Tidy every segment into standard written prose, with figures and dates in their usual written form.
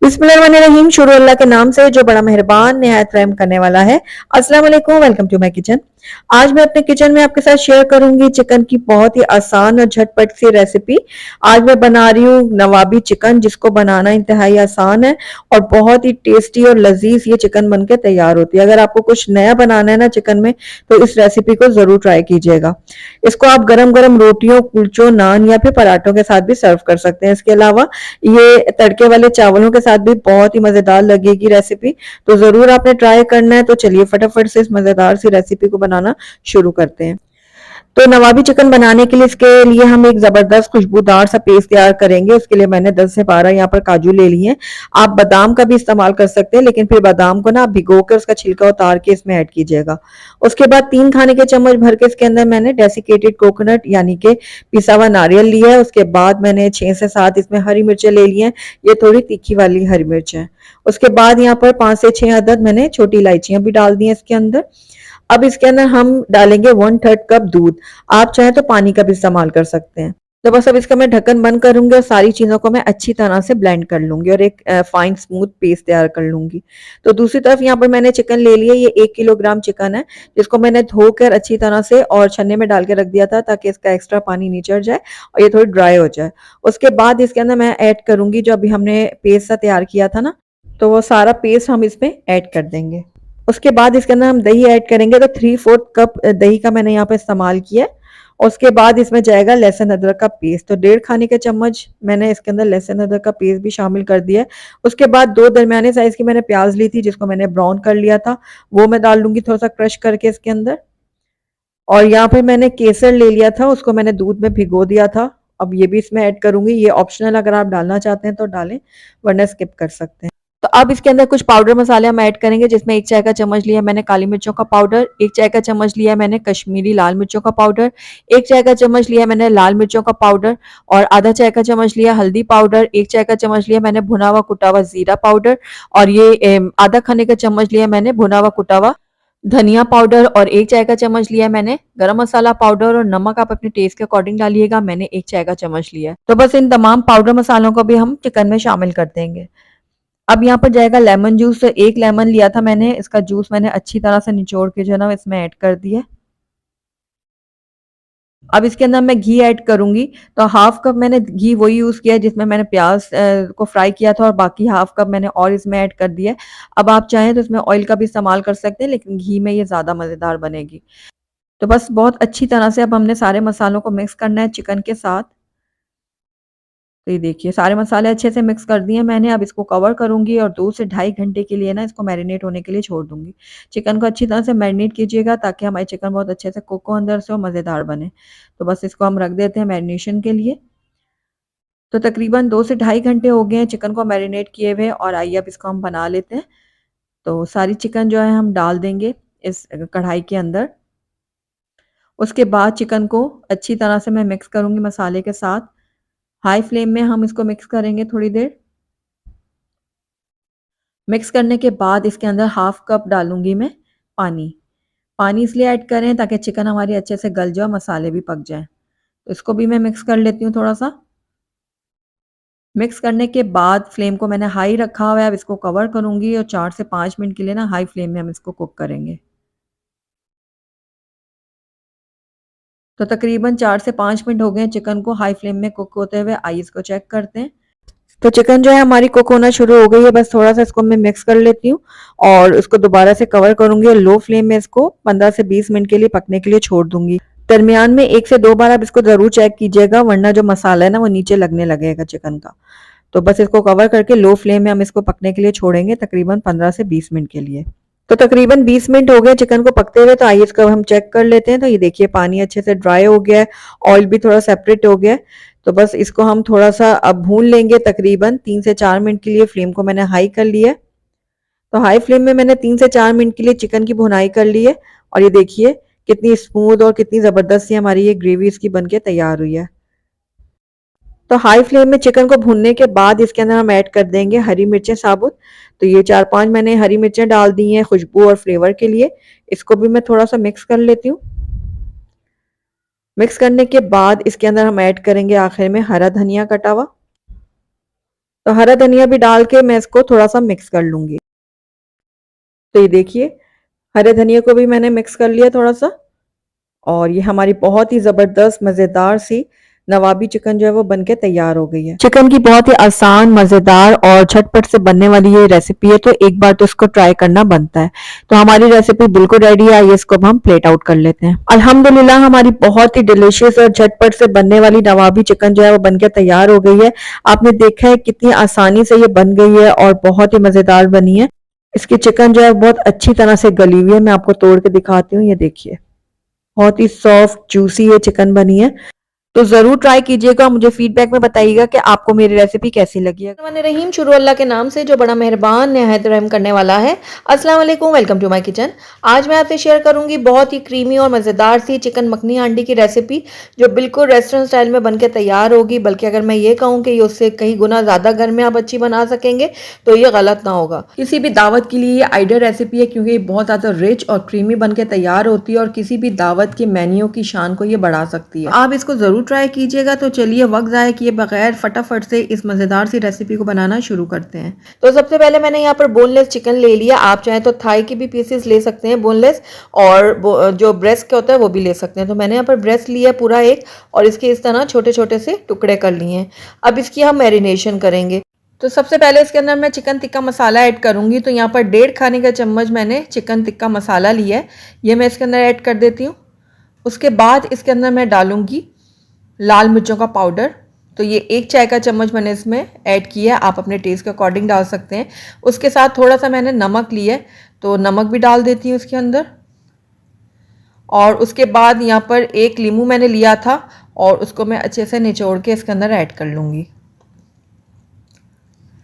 बिस्मिल्लाहिर्रहमानिर्रहीम। शुरू अल्लाह के नाम से जो बड़ा मेहरबान निहायत रहम करने वाला है। अस्सलाम वालेकुम, वेलकम टू माय किचन। आज मैं अपने किचन में आपके साथ शेयर करूंगी चिकन की बहुत ही आसान और झटपट सी रेसिपी। आज मैं बना रही हूँ नवाबी चिकन, जिसको बनाना इंतहाई आसान है और बहुत ही टेस्टी और लजीज ये चिकन बनके तैयार होती है। अगर आपको कुछ नया बनाना है ना चिकन में, तो इस रेसिपी को जरूर ट्राई कीजिएगा। इसको आप गरम गरम रोटियों, कुलचों, नान या फिर पराठों के साथ भी सर्व कर सकते हैं। इसके अलावा ये तड़के वाले चावलों के साथ भी बहुत ही मजेदार लगेगी रेसिपी। तो जरूर आपने ट्राई करना है। तो चलिए फटाफट से इस मजेदार सी रेसिपी को बनाना शुरू करते हैं। तो नवाबी चिकन बनाने के लिए इसके लिए हम एक जबरदस्त खुशबूदार सा पेस्ट तैयार करेंगे। उसके लिए मैंने 10 से 12 यहाँ पर काजू ले लिए हैं। आप बादाम का भी इस्तेमाल कर सकते हैं, लेकिन फिर बादाम को ना आप भिगो कर उसका छिलका उतार के इसमें ऐड कीजिएगा। उसके बाद 3 खाने के चम्मच भर के इसके अंदर मैंने डेसिकेटेड कोकोनट यानी कि पिसा हुआ नारियल लिया है। उसके बाद मैंने 6 से 7 इसमें हरी मिर्चें ले ली हैं। ये थोड़ी तीखी वाली हरी मिर्च है। उसके बाद यहाँ पर 5 से 6 अदद मैंने छोटी इलायचियां भी डाल दी हैं इसके अंदर। अब इसके अंदर हम डालेंगे 1/3 कप दूध। आप चाहें तो पानी का भी इस्तेमाल कर सकते हैं। तो बस अब इसका मैं ढक्कन बंद करूंगी और सारी चीजों को मैं अच्छी तरह से ब्लेंड कर लूंगी और एक फाइन स्मूथ पेस्ट तैयार कर लूंगी। तो दूसरी तरफ यहाँ पर मैंने चिकन ले लिया। ये 1 किलोग्राम चिकन है, जिसको मैंने धोकर अच्छी तरह से और छन्ने में डाल के रख दिया था, ताकि इसका एक्स्ट्रा पानी निचड़ जाए और ये थोड़ी ड्राई हो जाए। उसके बाद इसके अंदर मैं ऐड करूंगी जो अभी हमने पेस्ट सा तैयार किया था ना, तो वो सारा पेस्ट हम इसमें ऐड कर देंगे। उसके बाद इसके अंदर हम दही ऐड करेंगे। तो 3/4 कप दही का मैंने यहाँ पे इस्तेमाल किया है। उसके बाद इसमें जाएगा लहसुन अदरक का पेस्ट। तो 1.5 खाने के चम्मच मैंने इसके अंदर लहसुन अदरक का पेस्ट भी शामिल कर दिया है। उसके बाद 2 दरमियाने साइज की मैंने प्याज ली थी, जिसको मैंने ब्राउन कर लिया था, वो मैं डाल लूंगी थोड़ा सा क्रश करके इसके अंदर। और यहाँ पे मैंने केसर ले लिया था, उसको मैंने दूध में भिगो दिया था। अब ये भी इसमें ऐड करूंगी। ये ऑप्शनल, अगर आप डालना चाहते हैं तो डालें, वरना स्किप कर सकते हैं। तो अब इसके अंदर कुछ पाउडर मसाले हम ऐड करेंगे, जिसमें 1 चाय का चम्मच लिया है मैंने काली मिर्चों का पाउडर, 1 चाय का चम्मच लिया है मैंने कश्मीरी लाल मिर्चों का पाउडर, 1 चाय का चम्मच लिया है मैंने लाल मिर्चों का पाउडर और आधा चाय का चम्मच लिया हल्दी पाउडर, 1 चाय का चम्मच लिया मैंने भुना हुआ कुटा हुआ जीरा पाउडर और ये आधा खाने का चम्मच लिया मैंने भुना हुआ कुटा हुआ धनिया पाउडर और 1 चाय का चम्मच लिया मैंने गरम मसाला पाउडर और नमक आप अपने टेस्ट के अकॉर्डिंग डालिएगा। मैंने 1 चाय का चम्मच लिया है। तो बस इन तमाम पाउडर मसालों को भी हम चिकन में शामिल कर देंगे। अब यहाँ पर जाएगा लेमन जूस। तो 1 लेमन लिया था मैंने, इसका जूस मैंने अच्छी तरह से निचोड़ के जो है ना इसमें ऐड कर दिया। अब इसके अंदर मैं घी ऐड करूंगी। तो हाफ कप मैंने घी वही यूज किया है जिसमें मैंने प्याज को फ्राई किया था, और बाकी हाफ कप मैंने और इसमें ऐड कर दिया है। अब आप चाहें तो इसमें ऑयल का भी इस्तेमाल कर सकते हैं, लेकिन घी में ये ज्यादा मजेदार बनेगी। तो बस बहुत अच्छी तरह से अब हमने सारे मसालों को मिक्स करना है चिकन के साथ। तो ये देखिए सारे मसाले अच्छे से मिक्स कर दिए मैंने। अब इसको कवर करूंगी और 2 से ढाई घंटे के लिए ना इसको मैरिनेट होने के लिए छोड़ दूंगी। चिकन को अच्छी तरह से मैरिनेट कीजिएगा, ताकि हमारी चिकन बहुत अच्छे से कुक हो अंदर से और मज़ेदार बने। तो बस इसको हम रख देते हैं मैरिनेशन के लिए। तो तकरीबन 2 से ढाई घंटे हो गए हैं चिकन को मैरिनेट किए हुए, और आइए अब इसको हम बना लेते हैं। तो सारी चिकन जो है हम डाल देंगे इस कढ़ाई के अंदर। उसके बाद चिकन को अच्छी तरह से मैं मिक्स करूंगी मसाले के साथ। हाई फ्लेम में हम इसको मिक्स करेंगे थोड़ी देर। मिक्स करने के बाद इसके अंदर हाफ कप डालूंगी मैं पानी। पानी इसलिए ऐड करें ताकि चिकन हमारी अच्छे से गल जाए, मसाले भी पक जाए। तो इसको भी मैं मिक्स कर लेती हूँ थोड़ा सा। मिक्स करने के बाद फ्लेम को मैंने हाई रखा हुआ है। अब इसको कवर करूंगी और 4 से 5 मिनट के लिए ना हाई फ्लेम में हम इसको कुक करेंगे। तो तकरीबन 4 से 5 मिनट हो गए हैं चिकन को हाई फ्लेम में कुक होते हुए। आइए इसको चेक करते हैं। तो चिकन जो है हमारी कुक होना शुरू हो गई है। बस थोड़ा सा इसको मैं मिक्स कर लेती हूँ और इसको दोबारा से कवर करूंगी और लो फ्लेम में इसको 15 से 20 मिनट के लिए पकने के लिए छोड़ दूंगी। दरमियान में 1 से 2 बार आप इसको जरूर चेक कीजिएगा, वरना जो मसाला है ना वो नीचे लगने लगेगा चिकन का। तो बस इसको कवर करके लो फ्लेम में हम इसको पकने के लिए छोड़ेंगे तकरीबन 15 से 20 मिनट के लिए। तो तकरीबन 20 मिनट हो गए चिकन को पकते हुए। तो आइए इसको हम चेक कर लेते हैं। तो ये देखिए पानी अच्छे से ड्राई हो गया है, ऑयल भी थोड़ा सेपरेट हो गया है। तो बस इसको हम थोड़ा सा अब भून लेंगे तकरीबन 3 से 4 मिनट के लिए। फ्लेम को मैंने हाई कर लिया है। तो हाई फ्लेम में मैंने 3 से 4 मिनट के लिए चिकन की भुनाई कर ली है, और ये देखिए कितनी स्मूथ और कितनी जबरदस्त सी हमारी ये ग्रेवी इसकी बनके तैयार हुई है। तो हाई फ्लेम में चिकन को भूनने के बाद इसके अंदर हम ऐड कर देंगे हरी मिर्चें साबुत। तो ये 4-5 मैंने हरी मिर्चें डाल दी हैं खुशबू और फ्लेवर के लिए। इसको भी मैं थोड़ा सा मिक्स कर लेती हूँ। मिक्स करने के बाद इसके अंदर हम ऐड करेंगे आखिर में हरा धनिया कटा हुआ। तो हरा धनिया भी डाल के मैं इसको थोड़ा सा मिक्स कर लूंगी। तो ये देखिए हरे धनिया को भी मैंने मिक्स कर लिया थोड़ा सा, और ये हमारी बहुत ही ज़बरदस्त मज़ेदार सी नवाबी चिकन जो है वो बनके तैयार हो गई है। चिकन की बहुत ही आसान, मज़ेदार और झटपट से बनने वाली ये रेसिपी है, तो एक बार तो इसको ट्राई करना बनता है। तो हमारी रेसिपी बिल्कुल रेडी है, आइए इसको अब हम प्लेट आउट कर लेते हैं। अल्हम्दुलिल्लाह हमारी बहुत ही डिलीशियस और झटपट से बनने वाली नवाबी चिकन जो है वो बनके तैयार हो गई है। आपने देखा है कितनी आसानी से ये बन गई है और बहुत ही मज़ेदार बनी है। इसकी चिकन जो है बहुत अच्छी तरह से गली हुई है। मैं आपको तोड़ के दिखाती हूँ, ये देखिए बहुत ही सॉफ्ट जूसी ये चिकन बनी है। तो ज़रूर ट्राई कीजिएगा, मुझे फीडबैक में बताइएगा कि आपको मेरी रेसिपी कैसी लगी है। रहीम, शुरू अल्लाह के नाम से जो बड़ा मेहरबान निहायत रहम करने वाला है। अस्सलाम वालेकुम, वेलकम टू माय किचन। आज मैं आपसे शेयर करूंगी बहुत ही क्रीमी और मज़ेदार सी चिकन मखनी हांडी की रेसिपी, जो बिल्कुल रेस्टोरेंट स्टाइल में बनके तैयार होगी। बल्कि अगर मैं ये कहूँ कि ये उससे कहीं गुना ज़्यादा घर में आप अच्छी बना सकेंगे तो ये गलत ना होगा। किसी भी दावत के लिए ये आइडियल रेसिपी है, क्योंकि ये बहुत ज़्यादा रिच और क्रीमी बनके तैयार होती है और किसी भी दावत के मेन्यू की शान को ये बढ़ा सकती है। आप इसको ज़रूर ट्राई कीजिएगा। तो चलिए वक्त ज़ाया किए बगैर फटाफट से इस मज़ेदार सी रेसिपी को बनाना शुरू करते हैं। तो सबसे पहले मैंने यहाँ पर बोनलेस चिकन ले लिया। आप चाहें तो थाई के भी पीसेस ले सकते हैं बोनलेस, और जो ब्रेस्ट का होता है वो भी ले सकते हैं। तो मैंने यहाँ पर ब्रेस्ट लिया पूरा एक, और इसके इस तरह छोटे छोटे से टुकड़े कर लिए हैं। अब इसकी हम मैरिनेशन करेंगे। तो सबसे पहले इसके अंदर मैं चिकन टिक्का मसाला ऐड करूंगी। तो यहाँ पर 1.5 खाने का चम्मच मैंने चिकन टिक्का मसाला लिया है, ये मैं इसके अंदर ऐड कर देती हूँ। उसके बाद इसके अंदर मैं डालूंगी लाल मिर्चों का पाउडर। तो ये 1 चाय का चम्मच मैंने इसमें ऐड किया है, आप अपने टेस्ट के अकॉर्डिंग डाल सकते हैं। उसके साथ थोड़ा सा मैंने नमक लिया है, तो नमक भी डाल देती हूँ इसके अंदर। और उसके बाद यहाँ पर 1 नींबू मैंने लिया था, और उसको मैं अच्छे से निचोड़ के इसके अंदर ऐड कर लूँगी।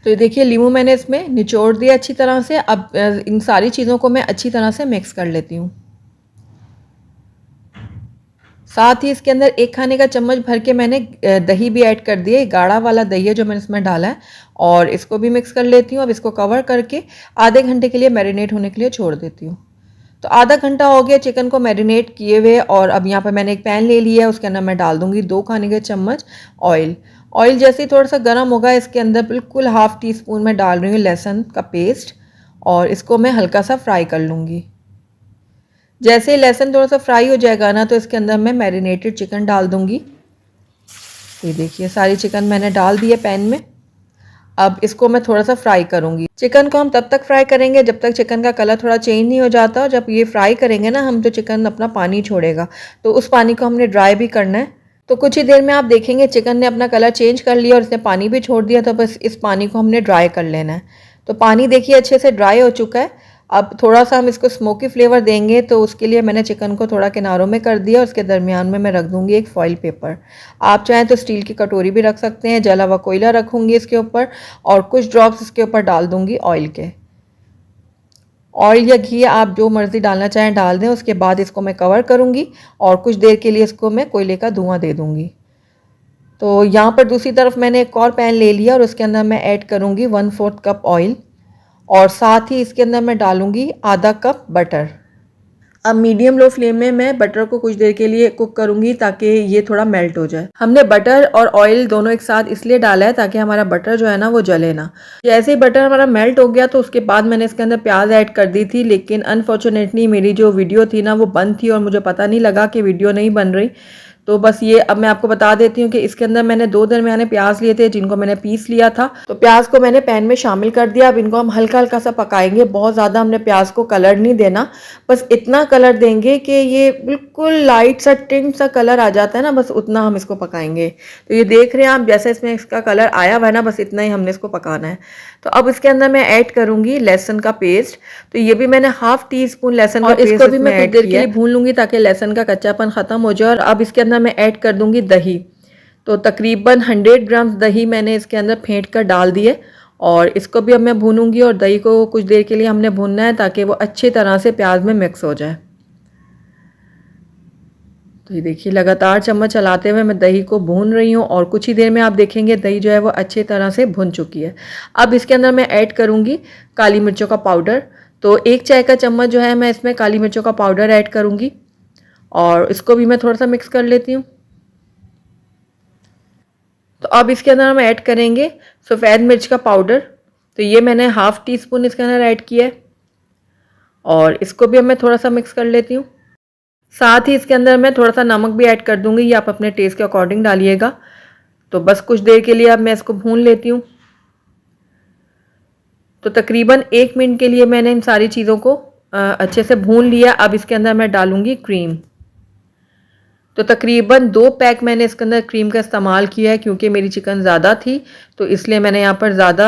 तो ये देखिए नींबू मैंने इसमें निचोड़ दिया अच्छी तरह से। अब इन सारी चीज़ों को मैं अच्छी तरह से मिक्स कर लेती हूँ। साथ ही इसके अंदर 1 खाने का चम्मच भर के मैंने दही भी ऐड कर दिया। गाढ़ा वाला दही है जो मैंने इसमें डाला है, और इसको भी मिक्स कर लेती हूँ। अब इसको कवर करके आधे घंटे के लिए मैरिनेट होने के लिए छोड़ देती हूँ। तो आधा घंटा हो गया चिकन को मैरिनेट किए हुए, और अब यहाँ पर मैंने एक पैन ले लिया है। उसके अंदर मैं डाल दूँगी 2 खाने के चम्मच ऑयल। ऑयल जैसे ही थोड़ा सा गर्म होगा, इसके अंदर बिल्कुल ½ टी स्पून मैं डाल रही हूँ लहसुन का पेस्ट, और इसको मैं हल्का सा फ्राई कर लूँगी। जैसे ही लहसुन थोड़ा सा फ्राई हो जाएगा ना, तो इसके अंदर मैं मैरिनेटेड चिकन डाल दूंगी। ये देखिए सारी चिकन मैंने डाल दी है पैन में। अब इसको मैं थोड़ा सा फ्राई करूंगी। चिकन को हम तब तक फ्राई करेंगे जब तक चिकन का कलर थोड़ा चेंज नहीं हो जाता। जब ये फ्राई करेंगे ना हम, तो चिकन अपना पानी छोड़ेगा, तो उस पानी को हमने ड्राई भी करना है। तो कुछ ही देर में आप देखेंगे चिकन ने अपना कलर चेंज कर लिया और इसने पानी भी छोड़ दिया। तो बस इस पानी को हमने ड्राई कर लेना है। तो पानी देखिए अच्छे से ड्राई हो चुका है। अब थोड़ा सा हम इसको स्मोकी फ्लेवर देंगे, तो उसके लिए मैंने चिकन को थोड़ा किनारों में कर दिया, और उसके दरमियान में मैं रख दूंगी एक फॉइल पेपर। आप चाहें तो स्टील की कटोरी भी रख सकते हैं। जला हुआ कोयला रखूंगी इसके ऊपर, और कुछ ड्रॉप्स इसके ऊपर डाल दूंगी ऑयल के। ऑयल या घी आप जो मर्ज़ी डालना चाहें डाल दें। उसके बाद इसको मैं कवर करूंगी, और कुछ देर के लिए इसको मैं कोयले का धुआं दे दूंगी। तो यहाँ पर दूसरी तरफ मैंने एक और पैन ले लिया, और उसके अंदर मैं ऐड करूंगी 1/4 कप ऑयल, और साथ ही इसके अंदर मैं डालूंगी आधा कप बटर। अब मीडियम लो फ्लेम में मैं बटर को कुछ देर के लिए कुक करूंगी, ताकि ये थोड़ा मेल्ट हो जाए। हमने बटर और ऑयल दोनों एक साथ इसलिए डाला है ताकि हमारा बटर जो है ना वो जले ना। जैसे ही बटर हमारा मेल्ट हो गया, तो उसके बाद मैंने इसके अंदर प्याज ऐड कर दी थी, लेकिन अनफॉर्चुनेटली मेरी जो वीडियो थी ना वो बंद थी, और मुझे पता नहीं लगा कि वीडियो नहीं बन रही। तो बस ये अब मैं आपको बता देती हूँ कि इसके अंदर मैंने 2 दरमियाने प्याज लिए थे, जिनको मैंने पीस लिया था। तो प्याज को मैंने पैन में शामिल कर दिया। अब इनको हम हल्का हल्का सा पकाएंगे, बहुत ज़्यादा हमने प्याज को कलर नहीं देना, बस इतना कलर देंगे कि ये बिल्कुल लाइट सा टिंट सा कलर आ जाता है ना, बस उतना हम इसको पकाएंगे। तो ये देख रहे हैं आप, जैसे इसमें इसका कलर आया हुआ है ना, बस इतना ही हमने इसको पकाना है। तो अब इसके अंदर मैं ऐड करूंगी लहसुन का पेस्ट। तो ये भी मैंने ½ टी स्पून लहसुन का पेस्ट, इसको भी मैं कुछ देर के लिए भून लूंगी ताकि लहसुन का कच्चापन खत्म हो जाए। और अब इसके अंदर मैं ऐड कर दूंगी दही। तो तकरीबन 100 ग्राम दही मैंने इसके अंदर फेंट कर डाल दिए, और इसको भी अब मैं भूनूंगी। और दही को कुछ देर के लिए हमने भूनना है ताकि वो अच्छी तरह से प्याज में मिक्स हो जाए। तो ये देखिए लगातार चम्मच चलाते हुए मैं दही को भून रही हूँ, और कुछ ही देर में आप देखेंगे दही जो है वो अच्छी तरह से भुन चुकी है। अब इसके अंदर मैं ऐड करूँगी काली मिर्चों का पाउडर। तो 1 चाय का चम्मच जो है मैं इसमें काली मिर्चों का पाउडर ऐड करूँगी, और इसको भी मैं थोड़ा सा मिक्स कर लेती हूँ। तो अब इसके अंदर हम ऐड करेंगे सफ़ेद मिर्च का पाउडर। तो ये मैंने हाफ़ टी स्पून इसके अंदर ऐड किया है और इसको भी अब मैं थोड़ा सा मिक्स कर लेती हूँ। साथ ही इसके अंदर मैं थोड़ा सा नमक भी ऐड कर दूंगी, ये आप अपने टेस्ट के अकॉर्डिंग डालिएगा। तो बस कुछ देर के लिए अब मैं इसको भून लेती हूँ। तो तकरीबन 1 मिनट के लिए मैंने इन सारी चीज़ों को अच्छे से भून लिया। अब इसके अंदर मैं डालूंगी क्रीम। तो तकरीबन 2 पैक मैंने इसके अंदर क्रीम का इस्तेमाल किया है, क्योंकि मेरी चिकन ज़्यादा थी तो इसलिए मैंने यहाँ पर ज़्यादा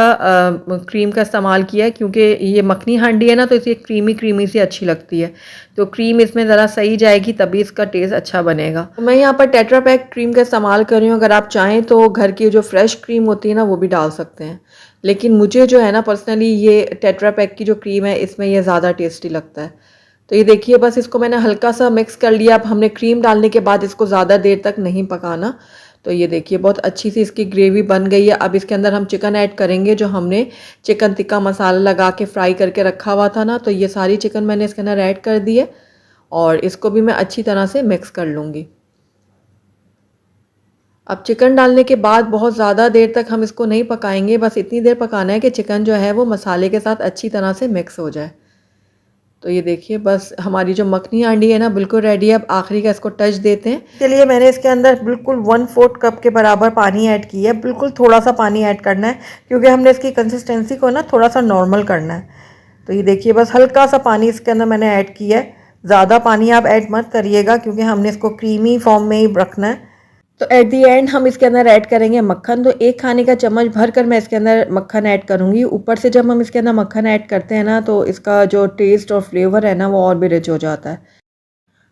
क्रीम का इस्तेमाल किया है, क्योंकि ये मखनी हांडी है ना तो इसे क्रीमी क्रीमी सी अच्छी लगती है। तो क्रीम इसमें ज़रा सही जाएगी तभी इसका टेस्ट अच्छा बनेगा। तो मैं यहाँ पर टेट्रा पैक क्रीम का इस्तेमाल कर रही हूँ। अगर आप चाहें तो घर की जो फ्रेश क्रीम होती है ना वो भी डाल सकते हैं, लेकिन मुझे जो है ना पर्सनली ये टेट्रा पैक की जो क्रीम है इसमें ये ज़्यादा टेस्टी लगता है। तो ये देखिए बस इसको मैंने हल्का सा मिक्स कर लिया। अब हमने क्रीम डालने के बाद इसको ज़्यादा देर तक नहीं पकाना। तो ये देखिए बहुत अच्छी सी इसकी ग्रेवी बन गई है। अब इसके अंदर हम चिकन ऐड करेंगे, जो हमने चिकन टिक्का मसाला लगा के फ्राई करके रखा हुआ था ना, तो ये सारी चिकन मैंने इसके अंदर ऐड कर दी है और इसको भी मैं अच्छी तरह से मिक्स कर लूँगी। अब चिकन डालने के बाद बहुत ज़्यादा देर तक हम इसको नहीं पकाएंगे, बस इतनी देर पकाना है कि चिकन जो है वो मसाले के साथ अच्छी तरह से मिक्स हो जाए। तो ये देखिए बस हमारी जो मखनी हांडी है ना बिल्कुल रेडी है। अब आखिरी का इसको टच देते हैं। इसके लिए मैंने इसके अंदर बिल्कुल 1/4 कप के बराबर पानी ऐड किया है। बिल्कुल थोड़ा सा पानी ऐड करना है, क्योंकि हमने इसकी कंसिस्टेंसी को ना थोड़ा सा नॉर्मल करना है। तो ये देखिए बस हल्का सा पानी इसके अंदर मैंने ऐड किया है। ज़्यादा पानी आप ऐड मत करिएगा, क्योंकि हमने इसको क्रीमी फॉर्म में ही रखना है। तो एट दी एंड हम इसके अंदर ऐड करेंगे मक्खन। तो 1 खाने का चम्मच भर कर मैं इसके अंदर मक्खन ऐड करूँगी। ऊपर से जब हम इसके अंदर मक्खन ऐड करते हैं ना तो इसका जो टेस्ट और फ्लेवर है ना वो और भी रिच हो जाता है।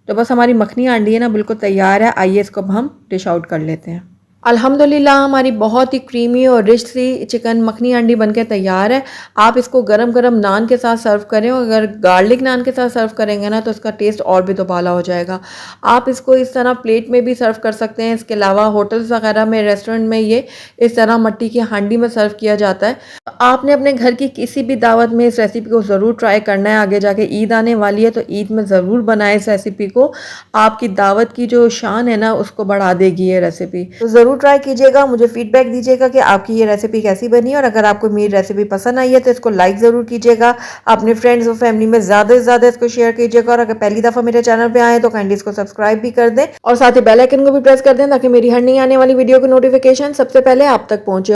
तो बस हमारी मखनी हांडी है ना बिल्कुल तैयार है। आइए इसको अब हम डिश आउट कर लेते हैं। अल्हम्दुलिल्लाह हमारी बहुत ही क्रीमी और रिच सी चिकन मखनी हांडी बनके तैयार है। आप इसको गरम गरम नान के साथ सर्व करें, और अगर गार्लिक नान के साथ सर्व करेंगे ना तो इसका टेस्ट और भी दुबाला हो जाएगा। आप इसको इस तरह प्लेट में भी सर्व कर सकते हैं। इसके अलावा होटल्स वगैरह में, रेस्टोरेंट में ये इस तरह मिट्टी की हांडी में सर्व किया जाता है। तो आपने अपने घर की किसी भी दावत में इस रेसिपी को ज़रूर ट्राई करना है। आगे जाके ईद आने वाली है तो ईद में ज़रूर बनाए इस रेसिपी को। आपकी दावत की जो शान है ना उसको बढ़ा देगी ये रेसिपी। तो ज़रूर ट्राई कीजिएगा, मुझे फीडबैक दीजिएगा कि आपकी ये रेसिपी कैसी बनी। और अगर आपको मेरी रेसिपी पसंद आई है तो इसको लाइक ज़रूर कीजिएगा। अपने फ्रेंड्स और फैमिली में ज़्यादा से ज़्यादा इसको शेयर कीजिएगा। और अगर पहली दफ़ा मेरे चैनल पे आए तो काइंडली इसको सब्सक्राइब भी कर दें और साथ ही बेल आइकन को भी प्रेस कर दें, ताकि मेरी हर नई आने वाली वीडियो की नोटिफिकेशन सबसे पहले आप तक पहुंचे।